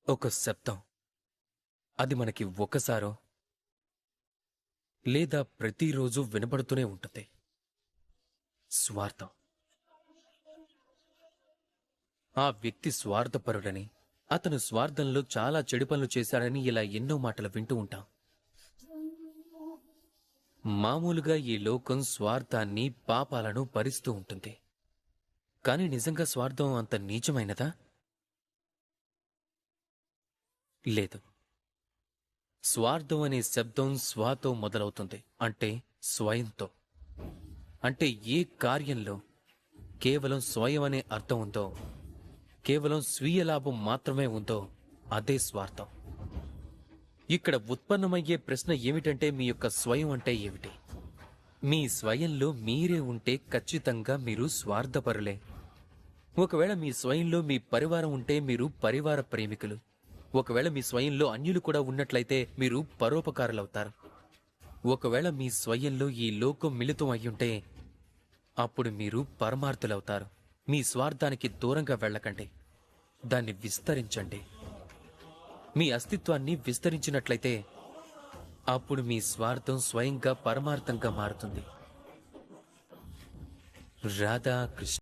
ఒక శబ్దం. అది మనకి ఒకసారో లేదా ప్రతిరోజు వినబడుతూనే ఉంటుంది. స్వార్థం. ఆ వ్యక్తి స్వార్థపరుడని, అతను స్వార్థంలో చాలా చెడు పనులు చేశాడని ఇలా ఎన్నో మాటలు వింటూ ఉంటాం. మామూలుగా ఈ లోకం స్వార్థాన్ని, పాపాలను భరిస్తూ ఉంటుంది. కాని నిజంగా స్వార్థం అంత నీచమైనదా? లేదు. స్వార్థం అనే శబ్దం స్వాతో మొదలవుతుంది. అంటే స్వయంతో. అంటే ఏ కార్యంలో కేవలం స్వయం అనే అర్థం ఉందో, కేవలం స్వీయ లాభం మాత్రమే ఉందో అదే స్వార్థం. ఇక్కడ ఉత్పన్నమయ్యే ప్రశ్న ఏమిటంటే మీ యొక్క స్వయం అంటే ఏమిటి? మీ స్వయంలో మీరే ఉంటే ఖచ్చితంగా మీరు స్వార్థపరులే. ఒకవేళ మీ స్వయంలో మీ పరివారం ఉంటే మీరు పరివార ప్రేమికులు. ఒకవేళ మీ స్వయంలో అన్యులు కూడా ఉన్నట్లయితే మీరు పరోపకారులవుతారు. ఒకవేళ మీ స్వయంలో ఈ లోకం మిళితం అయ్యుంటే అప్పుడు మీరు పరమార్థులవుతారు. మీ స్వార్థానికి దూరంగా వెళ్ళకండి. దాన్ని విస్తరించండి. మీ అస్తిత్వాన్ని విస్తరించినట్లయితే అప్పుడు మీ స్వార్థం స్వయంగా పరమార్థంగా మారుతుంది. రాధా కృష్ణ.